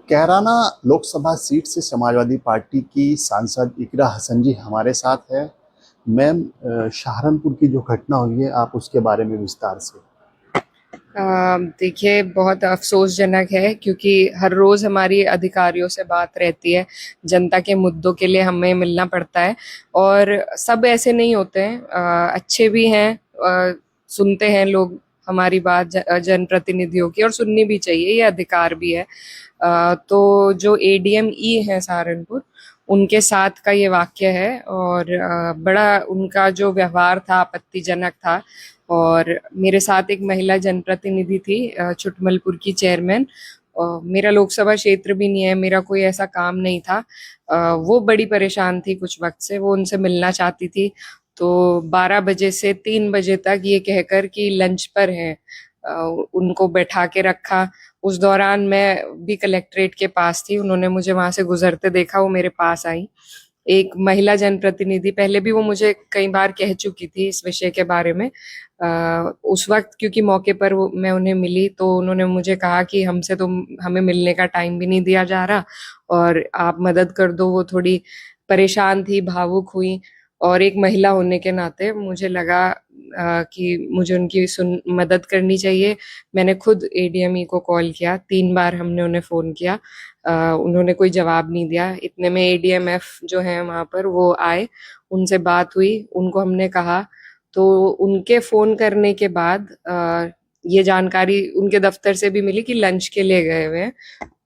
Kairana Lok Sabha seat से Samajwadi party की सांसद इकरा हसन जी हमारे साथ है। मैम, सहारनपुर की जो घटना हुई है, आप उसके बारे में विस्तार से। देखिए, बहुत अफ़सोसजनक है क्योंकि हर रोज़ हमारी अधिकारियों से बात रहती है, जनता के मुद्दों के लिए हमें मिलना पड़ता है और सब ऐसे नहीं होते हैं। अच्छे भी हैं, सुनते हैं लोग हमारी बात जनप्रतिनिधियों की, और सुननी भी चाहिए, ये अधिकार भी है। तो जो एडीएम ई हैं सहारनपुर, उनके साथ का ये वाक़या है और बड़ा उनका जो व्यवहार था आपत्तिजनक था। और मेरे साथ एक महिला जनप्रतिनिधि थी, छुटमलपुर की चेयरमैन। मेरा लोकसभा क्षेत्र भी नहीं है, मेरा कोई ऐसा काम नहीं था। वो बड़ी परेशान थी कुछ वक्त से, वो उनसे मिलना चाहती थी। तो 12 बजे से 3 बजे तक ये कहकर कि लंच पर हैं, उनको बैठा के रखा। उस दौरान मैं भी कलेक्ट्रेट के पास थी, उन्होंने मुझे वहां से गुजरते देखा, वो मेरे पास आई। एक महिला जनप्रतिनिधि, पहले भी वो मुझे कई बार कह चुकी थी इस विषय के बारे में। उस वक्त क्योंकि मौके पर मैं उन्हें मिली तो उन्होंने मुझे कहा कि हमसे तो हमें मिलने का टाइम भी नहीं दिया जा रहा और आप मदद कर दो। वो थोड़ी परेशान थी, भावुक हुई, और एक महिला होने के नाते मुझे लगा कि मुझे उनकी सुन मदद करनी चाहिए। मैंने खुद एडीएमई को कॉल किया, 3 बार हमने उन्हें फ़ोन किया। उन्होंने कोई जवाब नहीं दिया। इतने में एडीएमएफ जो है वहाँ पर वो आए, उनसे बात हुई, उनको हमने कहा। तो उनके फ़ोन करने के बाद ये जानकारी उनके दफ्तर से भी मिली कि लंच के लिए गए हुए हैं।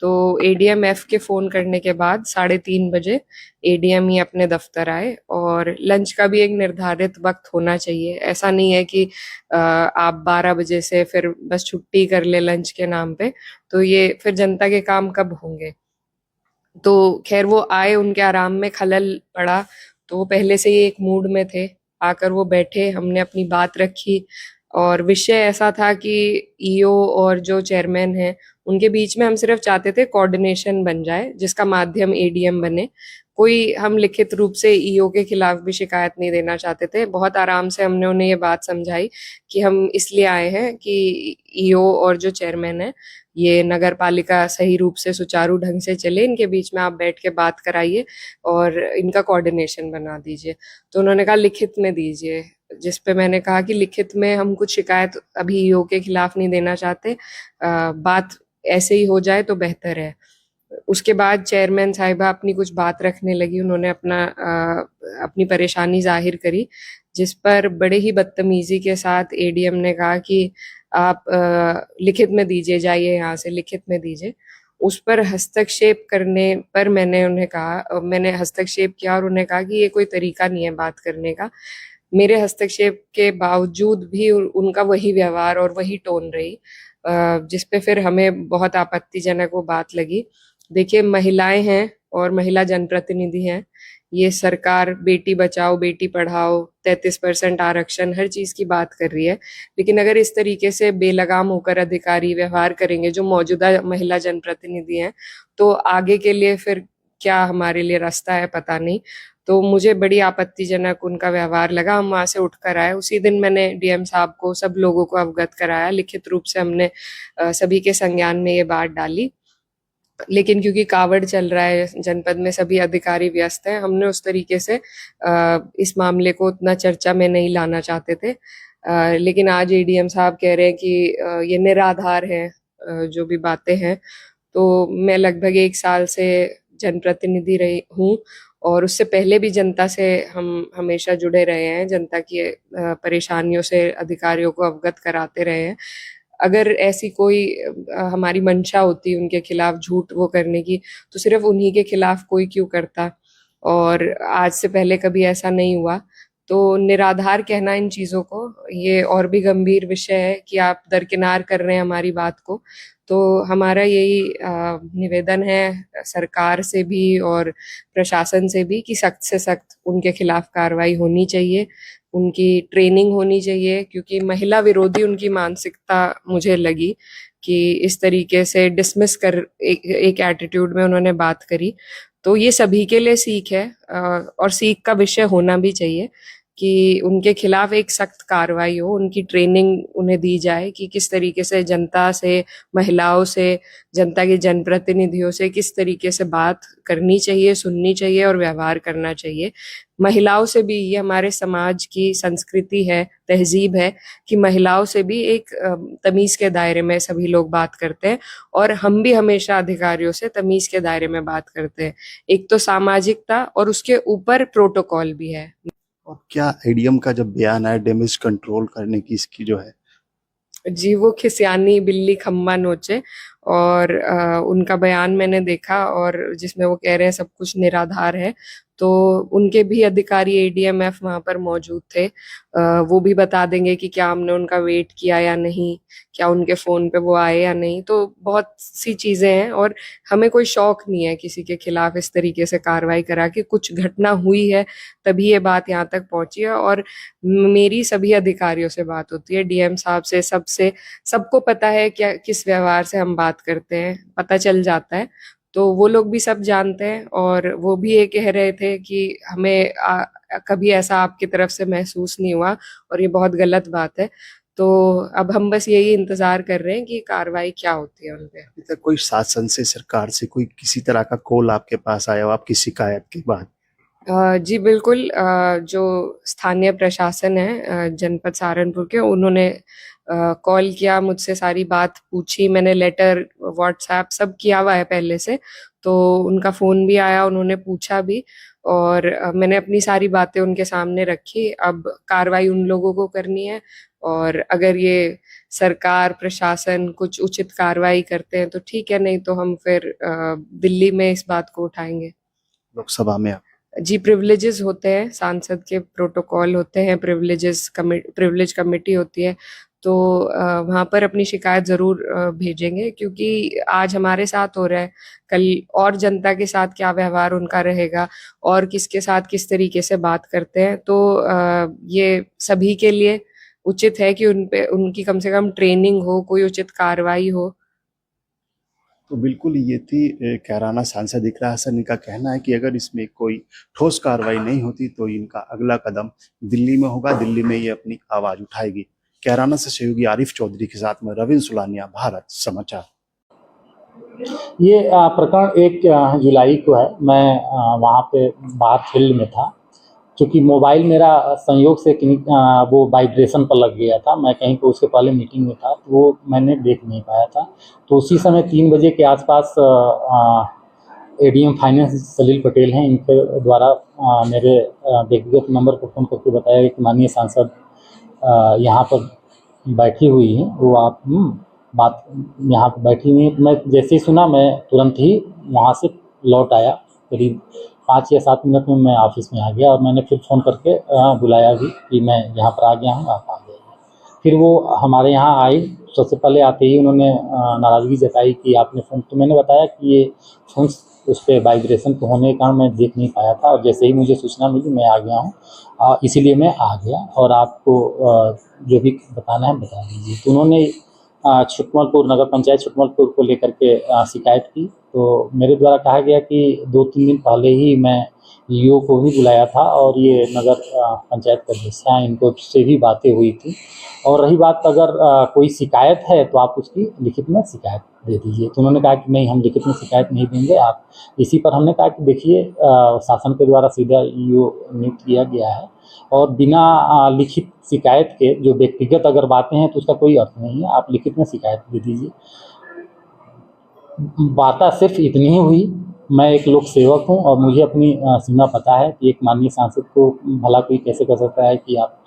तो एडीएमएफ के फ़ोन करने के बाद 3:30 बजे एडीएम ही अपने दफ्तर आए, और लंच का भी एक निर्धारित वक्त होना चाहिए। ऐसा नहीं है कि आप 12 बजे से फिर बस छुट्टी कर ले लंच के नाम पे, तो ये फिर जनता के काम कब होंगे। तो खैर वो आए, उनके आराम में खलल पड़ा, तो वो पहले से ही एक मूड में थे। आकर वो बैठे, हमने अपनी बात रखी, और विषय ऐसा था कि ईओ और जो चेयरमैन हैं उनके बीच में हम सिर्फ चाहते थे कोऑर्डिनेशन बन जाए, जिसका माध्यम एडीएम बने। कोई हम लिखित रूप से ईओ के खिलाफ भी शिकायत नहीं देना चाहते थे। बहुत आराम से हमने उन्हें ये बात समझाई कि हम इसलिए आए हैं कि ईओ और जो चेयरमैन है, ये नगर पालिका सही रूप से सुचारू ढंग से चले, इनके बीच में आप बैठ के बात कराइए और इनका कोऑर्डिनेशन बना दीजिए। तो उन्होंने कहा लिखित में दीजिए, जिस पे मैंने कहा कि लिखित में हम कुछ शिकायत अभी ईओ के खिलाफ नहीं देना चाहते, बात ऐसे ही हो जाए तो बेहतर है। उसके बाद चेयरमैन साहिबा अपनी कुछ बात रखने लगी, उन्होंने अपनी परेशानी जाहिर करी, जिस पर बड़े ही बदतमीजी के साथ एडीएम ने कहा कि आप लिखित में दीजिए, जाइए यहाँ से, लिखित में दीजिए। उस पर हस्तक्षेप करने पर मैंने हस्तक्षेप किया और उन्हें कहा कि ये कोई तरीका नहीं है बात करने का। मेरे हस्तक्षेप के बावजूद भी उनका वही व्यवहार और वही टोन रही, जिस पे फिर हमें बहुत आपत्तिजनक वो बात लगी। देखिए, महिलाएं हैं और महिला जनप्रतिनिधि हैं, ये सरकार बेटी बचाओ बेटी पढ़ाओ 33% आरक्षण हर चीज की बात कर रही है, लेकिन अगर इस तरीके से बेलगाम होकर अधिकारी व्यवहार करेंगे जो मौजूदा महिला जनप्रतिनिधि हैं, तो आगे के लिए फिर क्या हमारे लिए रास्ता है पता नहीं। तो मुझे बड़ी आपत्तिजनक उनका व्यवहार लगा, हम वहां से उठकर आए। उसी दिन मैंने डीएम साहब को, सब लोगों को अवगत कराया, लिखित रूप से हमने सभी के संज्ञान में ये बात डाली। लेकिन क्योंकि कावड़ चल रहा है जनपद में, सभी अधिकारी व्यस्त हैं, हमने उस तरीके से इस मामले को उतना चर्चा में नहीं लाना चाहते थे। लेकिन आज एडीएम साहब कह रहे हैं कि ये निराधार है, जो भी बातें हैं। तो मैं लगभग 1 साल से जनप्रतिनिधि रही हूँ, और उससे पहले भी जनता से हम हमेशा जुड़े रहे हैं, जनता की परेशानियों से अधिकारियों को अवगत कराते रहे हैं। अगर ऐसी कोई हमारी मंशा होती उनके खिलाफ झूठ वो करने की, तो सिर्फ उन्हीं के खिलाफ कोई क्यों करता, और आज से पहले कभी ऐसा नहीं हुआ। तो निराधार कहना इन चीजों को, ये और भी गंभीर विषय है कि आप दरकिनार कर रहे हैं हमारी बात को। तो हमारा यही निवेदन है सरकार से भी और प्रशासन से भी कि सख्त से सख्त उनके खिलाफ कार्रवाई होनी चाहिए, उनकी ट्रेनिंग होनी चाहिए, क्योंकि महिला विरोधी उनकी मानसिकता मुझे लगी कि इस तरीके से डिसमिस कर एक एटीट्यूड में उन्होंने बात करी। तो ये सभी के लिए सीख है, और सीख का विषय होना भी चाहिए कि उनके खिलाफ एक सख्त कार्रवाई हो, उनकी ट्रेनिंग उन्हें दी जाए कि किस तरीके से जनता से, महिलाओं से, जनता के जनप्रतिनिधियों से किस तरीके से बात करनी चाहिए, सुननी चाहिए और व्यवहार करना चाहिए। महिलाओं से भी, ये हमारे समाज की संस्कृति है, तहजीब है कि महिलाओं से भी एक तमीज के दायरे में सभी लोग बात करते हैं, और हम भी हमेशा अधिकारियों से तमीज के दायरे में बात करते हैं। एक तो सामाजिकता और उसके ऊपर प्रोटोकॉल भी है। और क्या एडीएम का जब बयान आया डैमेज कंट्रोल करने की, इसकी जो है जी, वो खिसियानी बिल्ली खम्बा नोचे, और उनका बयान मैंने देखा, और जिसमें वो कह रहे हैं सब कुछ निराधार है। तो उनके भी अधिकारी एडीएमएफ वहां पर मौजूद थे, वो भी बता देंगे कि क्या हमने उनका वेट किया या नहीं, क्या उनके फोन पे वो आए या नहीं। तो बहुत सी चीजें हैं, और हमें कोई शौक नहीं है किसी के खिलाफ इस तरीके से कार्रवाई करा के। कुछ घटना हुई है तभी ये बात यहाँ तक पहुंची है, और मेरी सभी अधिकारियों से बात होती है, डीएम साहब से, सबसे, सबको पता है क्या किस व्यवहार से हम बात करते हैं, पता चल जाता है। तो वो लोग भी सब जानते हैं, और वो भी ये कह रहे थे कि हमें कभी ऐसा आपकी तरफ से महसूस नहीं हुआ, और ये बहुत गलत बात है। तो अब हम बस यही इंतजार कर रहे हैं कि कार्रवाई क्या होती है उनपे। अभी तक कोई शासन से, सरकार से कोई किसी तरह का कॉल आपके पास आया हो आपकी शिकायत के बाद? जी बिल्कुल, जो स्थानीय प्रशासन है जनपद सहारनपुर के, उन्होंने कॉल किया, मुझसे सारी बात पूछी, मैंने लेटर, व्हाट्सएप सब किया हुआ है पहले से। तो उनका फोन भी आया, उन्होंने पूछा भी, और मैंने अपनी सारी बातें उनके सामने रखी। अब कार्रवाई उन लोगों को करनी है, और अगर ये सरकार, प्रशासन कुछ उचित कार्रवाई करते हैं तो ठीक है, नहीं तो हम फिर दिल्ली में इस बात को उठाएंगे। लोकसभा में जी, प्रिविलेजेस होते हैं, सांसद के प्रोटोकॉल होते हैं, प्रिविलेज कमेटी होती है। तो वहां पर अपनी शिकायत जरूर भेजेंगे, क्योंकि आज हमारे साथ हो रहा है, कल और जनता के साथ क्या व्यवहार उनका रहेगा, और किसके साथ किस तरीके से बात करते हैं। तो ये सभी के लिए उचित है कि उनकी कम से कम ट्रेनिंग हो, कोई उचित कार्रवाई हो। तो बिल्कुल ये थी कैराना सांसद इकरा हसन। इनका कहना है कि अगर इसमें कोई ठोस कार्रवाई नहीं होती तो इनका अगला कदम दिल्ली में होगा, दिल्ली में ये अपनी आवाज उठाएगी। कैराना से सहयोगी आरिफ चौधरी के साथ में रविंद्र सुलानिया, भारत समाचार। ये प्रकरण 1 जुलाई को है। मैं वहाँ पे बाहर फील्ड में था, क्योंकि मोबाइल मेरा संयोग से वो वाइब्रेशन पर लग गया था। मैं कहीं को उसके पहले मीटिंग में था, तो वो मैंने देख नहीं पाया था। तो उसी समय 3 बजे के आसपास एडीएम फाइनेंस सलील पटेल हैं, इनके द्वारा मेरे व्यक्तिगत नंबर पर फ़ोन करके बताया कि माननीय सांसद यहाँ पर बैठी हुई हैं, वो आप बात यहाँ पर बैठी हुई हैं। तो मैं जैसे ही सुना, मैं तुरंत ही वहाँ से लौट आया। करीब 5 या 7 मिनट में मैं ऑफिस में आ गया, और मैंने फिर फ़ोन करके बुलाया भी कि मैं यहाँ पर आ गया हूँ, आप आ जाइए। फिर वो हमारे यहाँ आई। सबसे पहले आते ही उन्होंने नाराज़गी जताई कि आपने फ़ोन, तो मैंने बताया कि ये फ़ोन उस पर वाइब्रेशन होने के कारण मैं देख नहीं पाया था, और जैसे ही मुझे सूचना मिली मैं आ गया हूँ, इसीलिए मैं आ गया, और आपको जो भी बताना है बता दीजिए। तो उन्होंने छुटमलपुर नगर पंचायत छुटमलपुर को लेकर के शिकायत की। तो मेरे द्वारा कहा गया कि 2-3 दिन पहले ही मैं ईओ को भी बुलाया था, और ये नगर पंचायत के अध्यक्ष हैं, इनको से भी बातें हुई थी। और रही बात, अगर कोई शिकायत है तो आप उसकी लिखित में शिकायत दे दीजिए। तो उन्होंने कहा कि नहीं, हम लिखित में शिकायत नहीं देंगे आप। इसी पर हमने कहा कि देखिए, शासन के द्वारा सीधा ईओ नियुक्त किया गया है, और बिना लिखित शिकायत के जो व्यक्तिगत अगर बातें हैं तो उसका कोई अर्थ नहीं है, आप लिखित में शिकायत दे दीजिए। वार्ता सिर्फ इतनी ही हुई। मैं एक लोक सेवक हूं, और मुझे अपनी सीमा पता है कि एक माननीय सांसद को भला कोई कैसे कर सकता है कि आप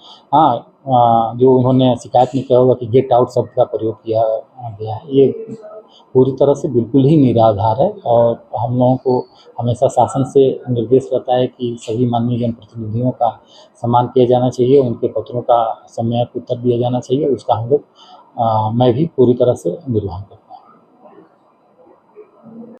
जो उन्होंने शिकायत में कहा होगा कि गेट आउट शब्द का प्रयोग किया गया है, ये पूरी तरह से बिल्कुल ही निराधार है। और हम लोगों को हमेशा शासन से निर्देश रहता है कि सभी माननीय जनप्रतिनिधियों का सम्मान किया जाना चाहिए, उनके पत्रों का समय पर उत्तर दिया जाना चाहिए। उसका हम लोग मैं भी पूरी तरह से निर्वहन करता हूँ।